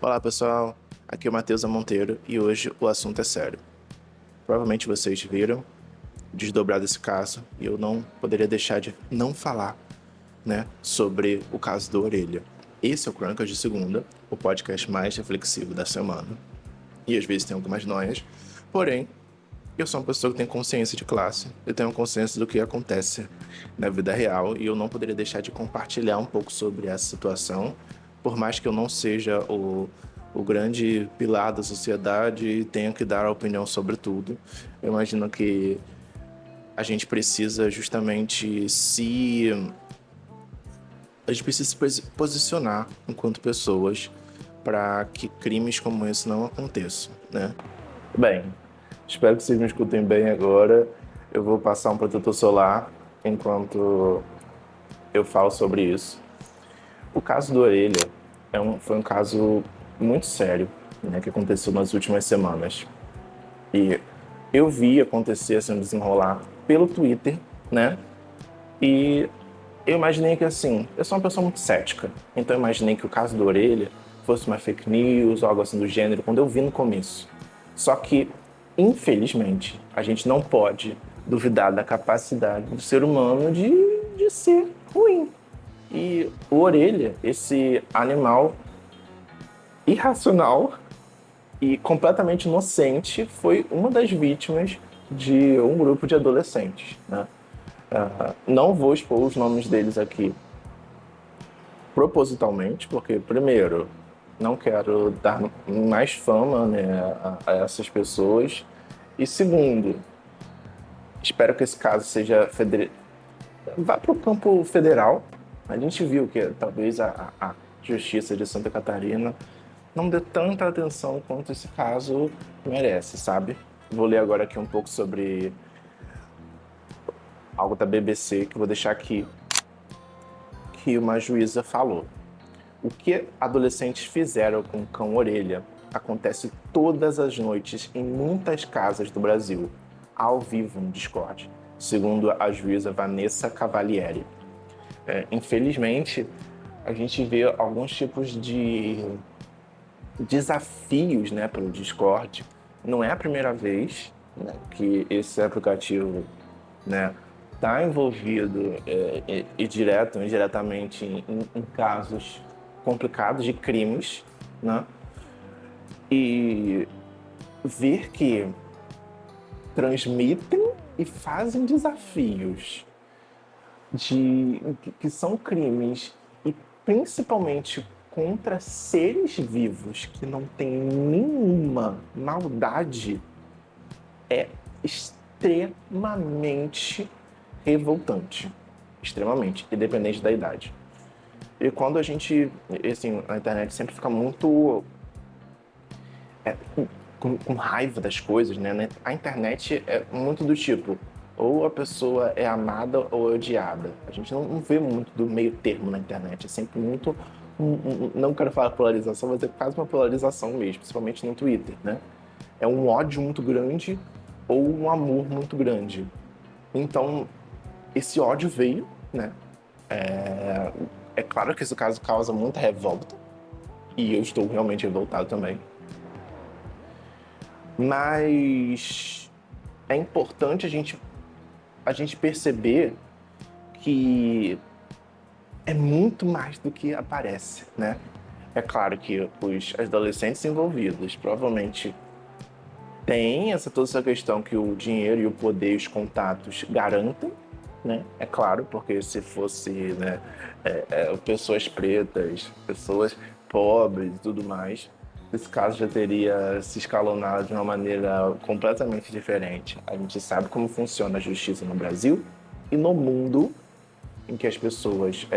Olá pessoal, aqui é o Matheus Monteiro e hoje o assunto é sério. Provavelmente vocês viram o desdobrar desse caso e eu não poderia deixar de não falar, sobre o caso do Orelha. Esse é o Crônicas de Segunda, o podcast mais reflexivo da semana. E às vezes tem algumas noias, porém, eu sou uma pessoa que tem consciência de classe, eu tenho consciência do que acontece na vida real e eu não poderia deixar de compartilhar um pouco sobre essa situação, por mais que eu não seja o grande pilar da sociedade e tenha que dar a opinião sobre tudo. Eu imagino que a gente precisa justamente a gente precisa se posicionar enquanto pessoas para que crimes como esse não aconteçam, né? Bem, espero que vocês me escutem bem agora. Eu vou passar um protetor solar enquanto eu falo sobre isso. O caso do Orelha foi um caso muito sério, né, que aconteceu nas últimas semanas. E eu vi acontecer assim, desenrolar pelo Twitter, né? E eu imaginei que assim, eu sou uma pessoa muito cética, então eu imaginei que o caso do Orelha fosse uma fake news ou algo assim do gênero quando eu vi no começo. Só que, infelizmente, a gente não pode duvidar da capacidade do ser humano de ser ruim. E o Orelha, esse animal irracional e completamente inocente, foi uma das vítimas de um grupo de adolescentes, né? Não vou expor os nomes deles aqui propositalmente, porque, primeiro, não quero dar mais fama, né, a essas pessoas. E segundo, espero que esse caso vá para o campo federal. A gente viu que talvez a Justiça de Santa Catarina não dê tanta atenção quanto esse caso merece, sabe? Vou ler agora aqui um pouco sobre algo da BBC que vou deixar aqui, que uma juíza falou. O que adolescentes fizeram com o cão orelha acontece todas as noites em muitas casas do Brasil, ao vivo no Discord, segundo a juíza Vanessa Cavalieri. Infelizmente, a gente vê alguns tipos de desafios, né, pelo Discord. Não é a primeira vez, né, que esse aplicativo, né, está envolvido e direto ou indiretamente em casos complicados de crimes, né? E ver que transmitem e fazem desafios que são crimes e principalmente contra seres vivos que não têm nenhuma maldade é extremamente revoltante. Extremamente, independente da idade. E quando a gente, assim, na internet sempre fica muito com raiva das coisas, né? A internet é muito do tipo, ou a pessoa é amada ou é odiada. A gente não vê muito do meio termo na internet, é sempre muito, não quero falar polarização, mas é quase uma polarização mesmo, principalmente no Twitter, né? É um ódio muito grande ou um amor muito grande. Então, esse ódio veio, né? É claro que esse caso causa muita revolta, e eu estou realmente revoltado também. Mas é importante a gente perceber que é muito mais do que aparece, né? É claro que os adolescentes envolvidos provavelmente têm toda essa questão que o dinheiro e o poder e os contatos garantem, né? É claro, porque se fosse, né, pessoas pretas, pessoas pobres e tudo mais, esse caso já teria se escalonado de uma maneira completamente diferente. A gente sabe como funciona a justiça no Brasil e no mundo, em que as pessoas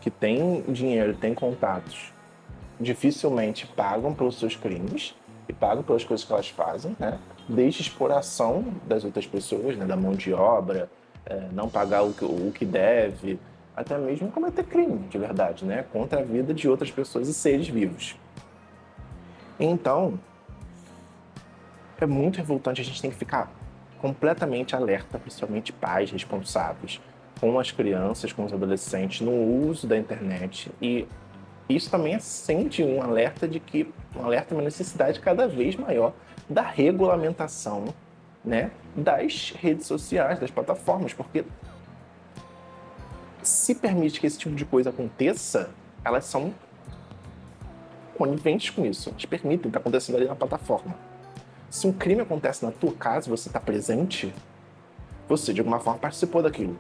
que têm dinheiro, têm contatos, dificilmente pagam pelos seus crimes e pagam pelas coisas que elas fazem, né? Desde exploração das outras pessoas, né? Da mão de obra, não pagar o que deve, até mesmo cometer crime, de verdade, né? Contra a vida de outras pessoas e seres vivos. Então, é muito revoltante, a gente tem que ficar completamente alerta, principalmente pais responsáveis, com as crianças, com os adolescentes, no uso da internet e Isso também acende um alerta de que uma necessidade cada vez maior da regulamentação, né, das redes sociais, das plataformas, porque se permite que esse tipo de coisa aconteça, elas são coniventes com isso, elas permitem, está acontecendo ali na plataforma. Se um crime acontece na tua casa e você está presente, você de alguma forma participou daquilo.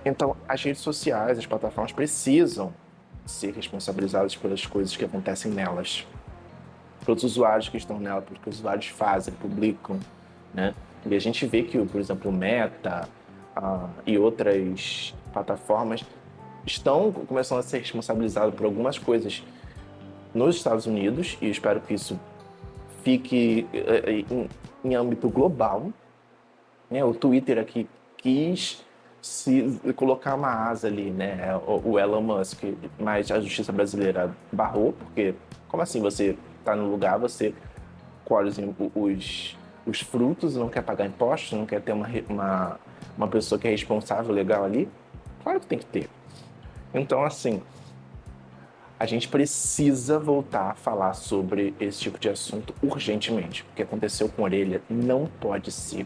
Então, as redes sociais, as plataformas precisam ser responsabilizadas pelas coisas que acontecem nelas, pelos usuários que estão nela, pelo que os usuários fazem, publicam, né? E a gente vê que, por exemplo, o Meta e outras plataformas estão começando a ser responsabilizadas por algumas coisas nos Estados Unidos, e eu espero que isso fique em âmbito global, né? O Twitter aqui quis se colocar uma asa ali, né? O Elon Musk, mas a justiça brasileira barrou, porque como assim você está no lugar, você colhe os frutos, não quer pagar impostos, não quer ter uma pessoa que é responsável legal ali? Claro que tem que ter. Então, assim, a gente precisa voltar a falar sobre esse tipo de assunto urgentemente. O que aconteceu com a Orelha não pode ser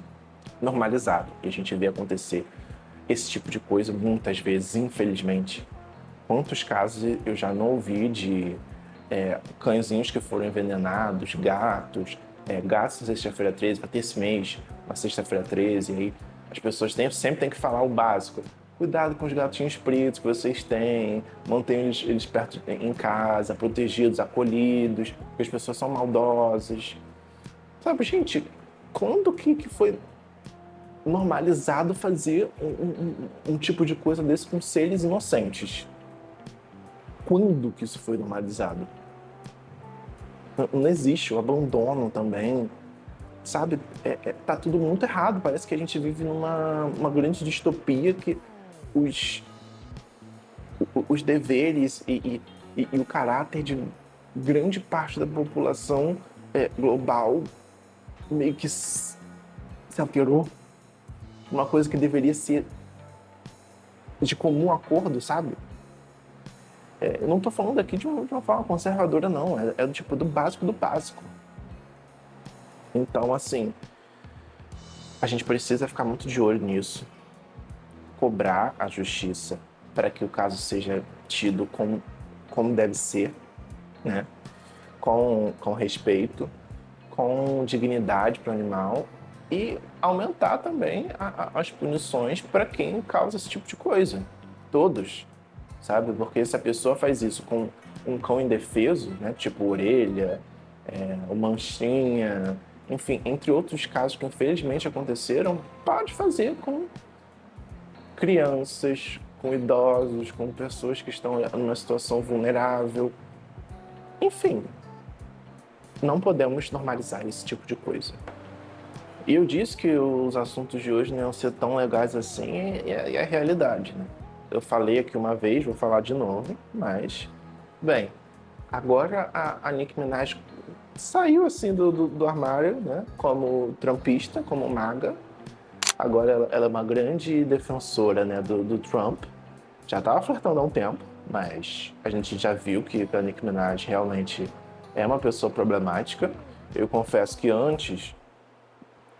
normalizado. E a gente vê acontecer esse tipo de coisa muitas vezes, infelizmente. Quantos casos eu já não ouvi de cãezinhos que foram envenenados, gatos, gatos na sexta-feira 13, vai ter esse mês, na sexta-feira 13, e aí as pessoas sempre têm que falar o básico. Cuidado com os gatinhos pretos que vocês têm, mantenham eles perto em casa, protegidos, acolhidos, porque as pessoas são maldosas. Sabe, gente, quando que foi normalizado fazer um tipo de coisa desse com seres inocentes? Quando que isso foi normalizado? Não existe, o abandono também, sabe? Tá tudo muito errado, parece que a gente vive numa grande distopia que os deveres e o caráter de grande parte da população global meio que se alterou. Uma coisa que deveria ser de comum acordo, sabe? Eu não tô falando aqui de uma forma conservadora, não. É do tipo do básico do básico. Então, assim, a gente precisa ficar muito de olho nisso. Cobrar a justiça para que o caso seja tido como deve ser, né? Com respeito, com dignidade para o animal e aumentar também as punições para quem causa esse tipo de coisa. Todos, sabe? Porque se a pessoa faz isso com um cão indefeso, né? Tipo Orelha, o Manchinha, enfim, entre outros casos que infelizmente aconteceram, pode fazer com crianças, com idosos, com pessoas que estão numa situação vulnerável. Enfim, não podemos normalizar esse tipo de coisa. E eu disse que os assuntos de hoje não iam ser tão legais assim, e é a realidade, né? Eu falei aqui uma vez, vou falar de novo, mas, bem, agora a Nicki Minaj saiu assim do armário, né? Como trumpista, como maga. Agora ela é uma grande defensora, né, do Trump. Já estava flertando há um tempo, mas a gente já viu que a Nicki Minaj realmente é uma pessoa problemática. Eu confesso que antes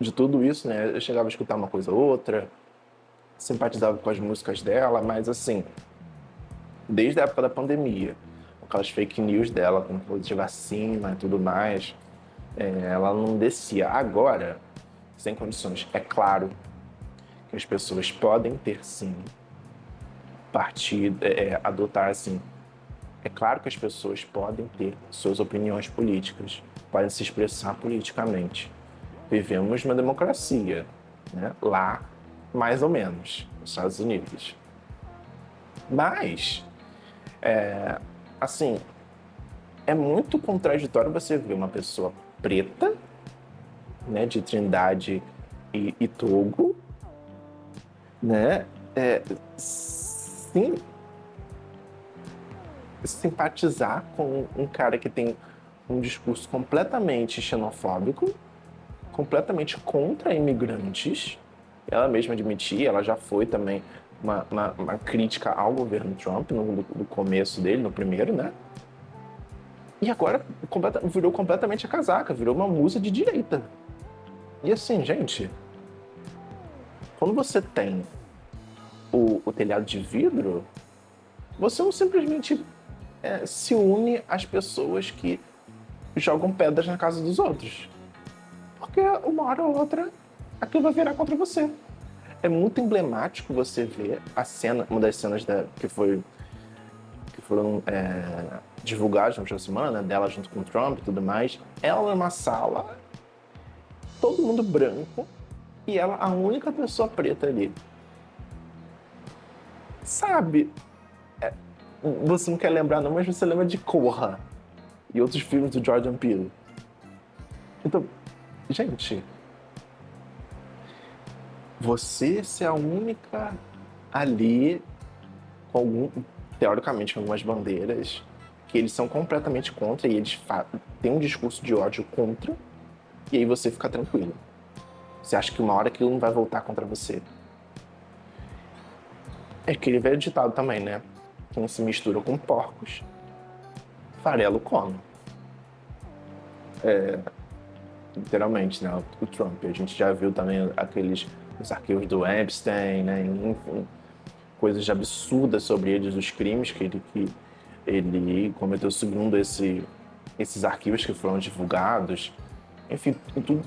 de tudo isso, né, eu chegava a escutar uma coisa ou outra, simpatizava com as músicas dela, mas assim, desde a época da pandemia, com aquelas fake news dela, com coisa de vacina e tudo mais, ela não descia. Agora, sem condições. É claro que as pessoas podem ter sim partido, adotar assim. É claro que as pessoas podem ter suas opiniões políticas, podem se expressar politicamente. Vivemos numa democracia, né? Lá, mais ou menos, nos Estados Unidos. Mas, assim, é muito contraditório você ver uma pessoa preta, né, de Trindade e Togo, né, sim, simpatizar com um cara que tem um discurso completamente xenofóbico, completamente contra imigrantes. Ela mesma admitia, ela já foi também uma crítica ao governo Trump no começo dele, no primeiro, né? E agora virou completamente a casaca, virou uma musa de direita. E assim, gente, quando você tem o telhado de vidro, você não simplesmente se une às pessoas que jogam pedras na casa dos outros. Porque uma hora ou outra aquilo vai virar contra você. É muito emblemático você ver a cena, uma das cenas que foram divulgadas na última semana, dela junto com o Trump e tudo mais. Ela numa sala, todo mundo branco, e ela a única pessoa preta ali. Sabe? Você não quer lembrar não, mas você lembra de Corra e outros filmes do Jordan Peele. Então, gente, você ser a única ali teoricamente, com algumas bandeiras que eles são completamente contra e eles têm um discurso de ódio contra, e aí você fica tranquilo. Você acha que uma hora aquilo não vai voltar contra você. É aquele velho ditado também, né? Quem se mistura com porcos, farelo come. Literalmente, né? O Trump. A gente já viu também os arquivos do Epstein, né? Enfim, coisas absurdas sobre eles, os crimes que ele cometeu segundo esses arquivos que foram divulgados. Enfim,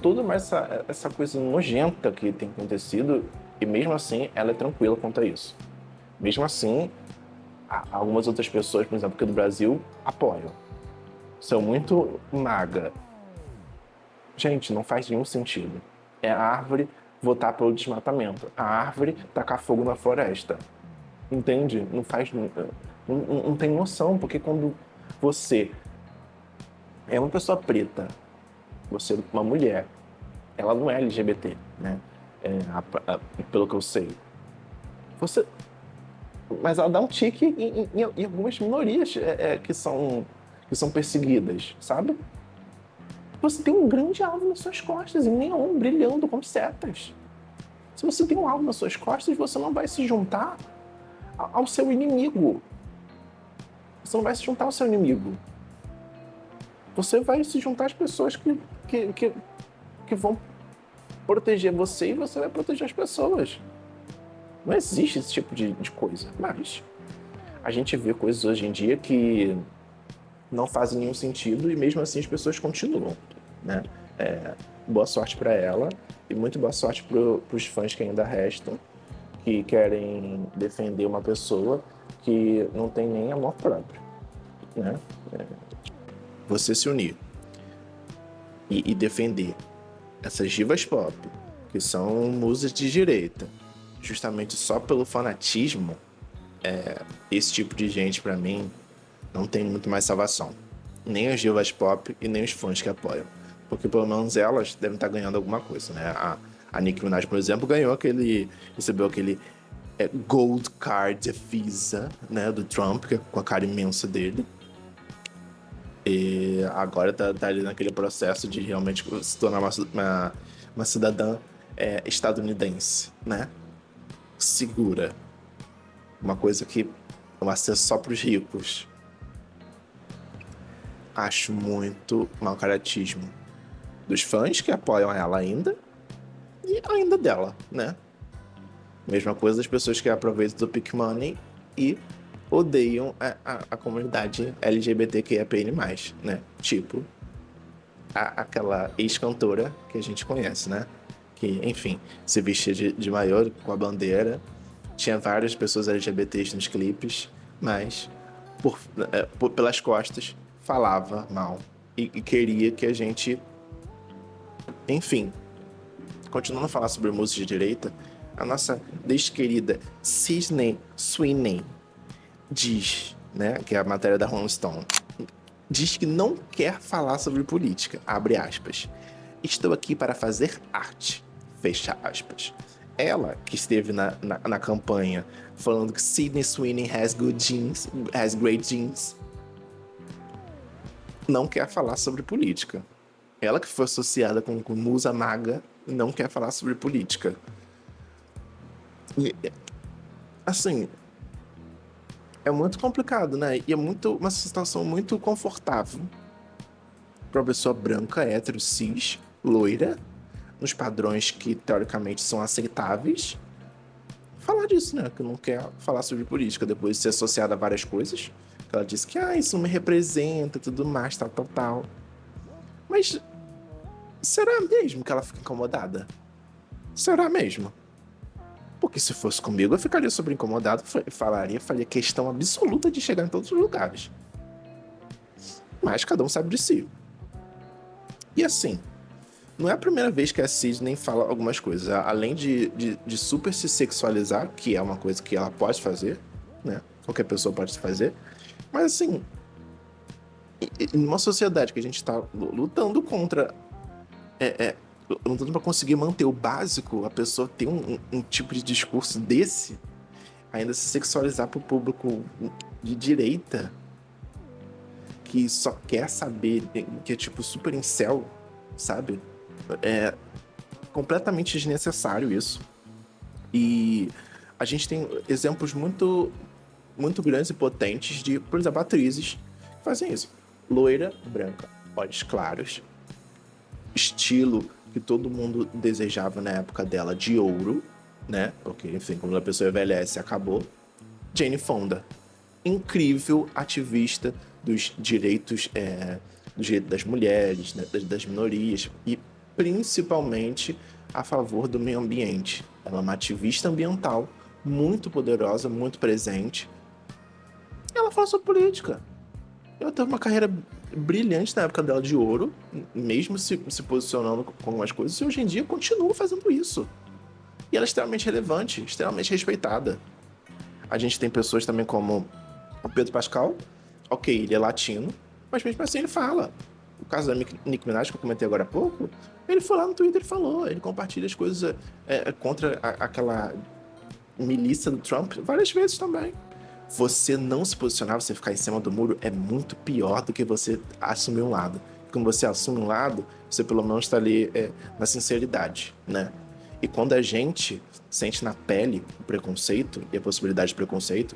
tudo mais essa coisa nojenta que tem acontecido, e mesmo assim ela é tranquila quanto a isso. Mesmo assim, algumas outras pessoas, por exemplo, aqui do Brasil, apoiam. São muito maga. Gente, não faz nenhum sentido. É a árvore votar pelo desmatamento. A árvore tacar fogo na floresta. Entende? Não faz... Não tem noção, porque quando você é uma pessoa preta, você é uma mulher, ela não é LGBT, né? Pelo que eu sei. Mas ela dá um tique em algumas minorias que são perseguidas, sabe? Você tem um grande alvo nas suas costas, em neon, brilhando como setas. Se você tem um alvo nas suas costas, você não vai se juntar ao seu inimigo. Você não vai se juntar ao seu inimigo. Você vai se juntar às pessoas que vão proteger você, e você vai proteger as pessoas. Não existe esse tipo de coisa. Mas a gente vê coisas hoje em dia que não fazem nenhum sentido e mesmo assim as pessoas continuam, né? Boa sorte para ela e muito boa sorte para os fãs que ainda restam, que querem defender uma pessoa que não tem nem amor próprio, né? Você se unir e defender essas divas pop, que são musas de direita, justamente só pelo fanatismo, esse tipo de gente, pra mim, não tem muito mais salvação. Nem as divas pop e nem os fãs que apoiam. Porque pelo menos elas devem estar ganhando alguma coisa, né? A Nicki Minaj, por exemplo, recebeu aquele Gold Card Visa, né, do Trump, com a cara imensa dele. E agora tá ali naquele processo de realmente se tornar uma cidadã estadunidense, né? Segura. Uma coisa que é um acesso só para os ricos. Acho muito mau caratismo dos fãs que apoiam ela ainda e ainda dela, né? Mesma coisa das pessoas que aproveitam do Pick Money e odeiam a comunidade LGBTQIAPN+, né? Tipo aquela ex-cantora que a gente conhece, né? Que, enfim, se vestia de maior com a bandeira. Tinha várias pessoas LGBTs nos clipes, mas pelas costas falava mal e queria que a gente, enfim, continuando a falar sobre música de direita, a nossa desquerida Sydney Sweeney diz, né, que é a matéria da Rolling Stone, diz que não quer falar sobre política, abre aspas. Estou aqui para fazer arte, fecha aspas. Ela, que esteve na campanha falando que Sydney Sweeney has great genes, não quer falar sobre política. Ela que foi associada com musa maga, não quer falar sobre política. assim, é muito complicado, né? E é uma situação muito confortável para uma pessoa branca, hétero, cis, loira, nos padrões que teoricamente são aceitáveis, falar disso, né? Que não quer falar sobre política depois de ser associada a várias coisas. Ela disse que, isso não me representa, tudo mais, tal, tal, tal. Mas será mesmo que ela fica incomodada? Será mesmo? Porque se fosse comigo, eu ficaria super incomodado, faria questão absoluta de chegar em todos os lugares. Mas cada um sabe de si. E assim, não é a primeira vez que a Sidney fala algumas coisas. Além de super se sexualizar, que é uma coisa que ela pode fazer, né? Qualquer pessoa pode fazer. Mas assim, em uma sociedade que a gente tá lutando contra. Lutando pra conseguir manter o básico, a pessoa ter um tipo de discurso desse, ainda se sexualizar pro público de direita, que só quer saber, que é tipo super incel, sabe? É completamente desnecessário isso. E a gente tem exemplos muito, muito grandes e potentes de, por exemplo, atrizes que fazem isso. Loira, branca, olhos claros, estilo que todo mundo desejava na época dela de ouro, né? Porque, enfim, quando a pessoa envelhece, acabou. Jane Fonda, incrível ativista dos direitos, do direito das mulheres, né, das minorias e principalmente a favor do meio ambiente. Ela é uma ativista ambiental muito poderosa, muito presente. E ela fala sobre política. Ela teve uma carreira brilhante na época dela de ouro, mesmo se posicionando com algumas coisas, e hoje em dia continua fazendo isso. E ela é extremamente relevante, extremamente respeitada. A gente tem pessoas também como o Pedro Pascal, ok, ele é latino, mas mesmo assim ele fala. O caso da Nicki Minaj, que eu comentei agora há pouco, ele foi lá no Twitter e falou, ele compartilha as coisas contra aquela milícia do Trump várias vezes também. Você não se posicionar, você ficar em cima do muro, é muito pior do que você assumir um lado. Quando você assume um lado, você pelo menos está ali na sinceridade, né? E quando a gente sente na pele o preconceito e a possibilidade de preconceito,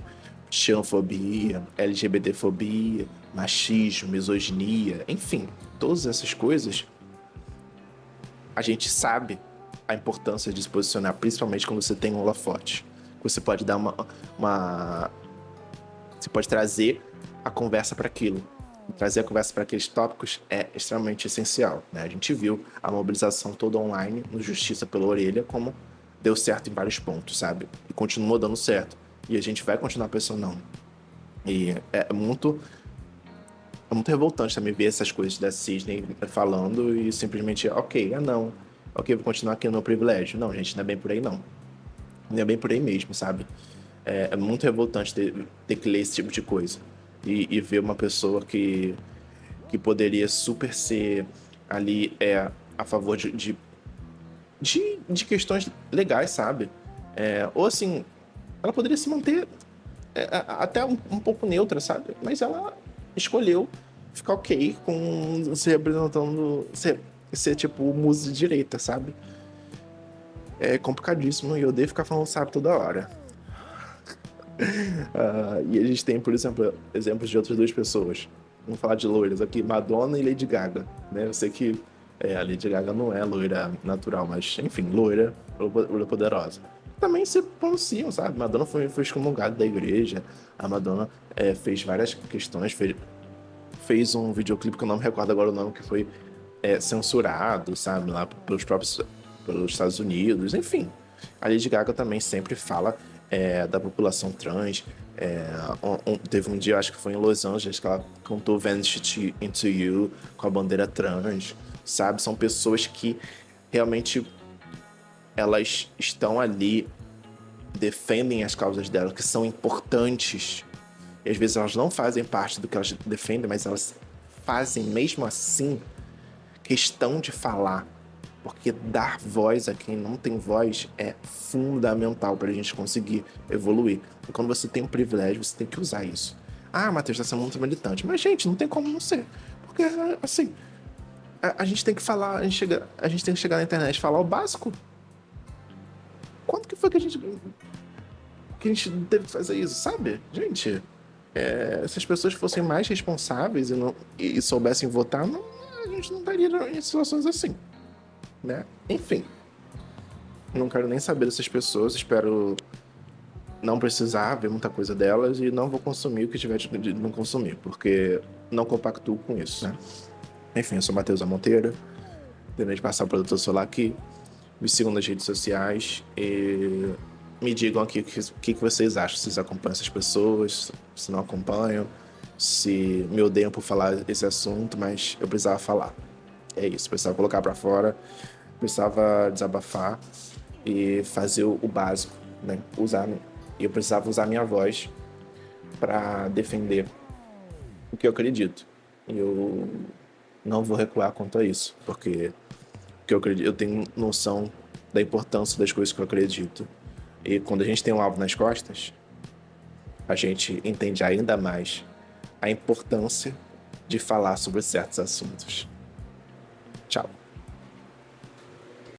xenofobia, LGBTfobia, machismo, misoginia, enfim, todas essas coisas, a gente sabe a importância de se posicionar, principalmente quando você tem um holofote. Você pode dar você pode trazer a conversa para aquilo. Trazer a conversa para aqueles tópicos é extremamente essencial, né? A gente viu a mobilização toda online no Justiça pela Orelha como deu certo em vários pontos, sabe? E continuou dando certo. E a gente vai continuar pressionando. E é muito revoltante também ver essas coisas da Cisne falando e simplesmente, ok, não. Ok, vou continuar aqui no meu privilégio. Não, gente, não é bem por aí, não. Não é bem por aí mesmo, sabe? É muito revoltante ter que ler esse tipo de coisa. E ver uma pessoa que poderia super ser ali a favor de questões legais, sabe? Ou assim, ela poderia se manter até um pouco neutra, sabe? Mas ela escolheu ficar ok com se representando, ser tipo o muso de direita, sabe? É complicadíssimo e eu odeio ficar falando sabe toda hora. E a gente tem, por exemplo, exemplos de outras duas pessoas. Vamos falar de loiras aqui, Madonna e Lady Gaga, né? Eu sei que a Lady Gaga não é loira natural, mas enfim, loira poderosa. Também se pronunciam, sabe? Madonna foi excomungada da igreja, a Madonna fez várias questões, fez um videoclipe que eu não me recordo agora o nome, que foi censurado, sabe? Lá pelos Estados Unidos, enfim. A Lady Gaga também sempre fala da população trans. Teve um dia, acho que foi em Los Angeles, que ela cantou Vanished Into You com a bandeira trans, sabe? São pessoas que realmente elas estão ali, defendem as causas delas, que são importantes. E às vezes elas não fazem parte do que elas defendem, mas elas fazem mesmo assim questão de falar. Porque dar voz a quem não tem voz é fundamental para a gente conseguir evoluir. E quando você tem um privilégio, você tem que usar isso. Ah, Matheus, tá sendo muito militante. Mas, gente, não tem como não ser. Porque, assim, a gente tem que falar, a gente tem que chegar na internet e falar o básico. Quando que foi que a gente. que a gente não teve que fazer isso, sabe? Gente, se as pessoas fossem mais responsáveis e soubessem votar, a gente não estaria em situações assim, né? Enfim, não quero nem saber dessas pessoas, espero não precisar ver muita coisa delas e não vou consumir o que tiver de não consumir, porque não compactuo com isso, né? Enfim, eu sou Matheus Monteiro, terminei de passar o produtor solar aqui, me sigam nas redes sociais e me digam aqui o que vocês acham, se vocês acompanham essas pessoas, se não acompanham, se me odeiam por falar esse assunto, mas eu precisava falar. É isso, precisava colocar pra fora, precisava desabafar e fazer o básico, né? Eu precisava usar minha voz para defender o que eu acredito. E eu não vou recuar quanto a isso, porque eu tenho noção da importância das coisas que eu acredito. E quando a gente tem um alvo nas costas, a gente entende ainda mais a importância de falar sobre certos assuntos. Tchau.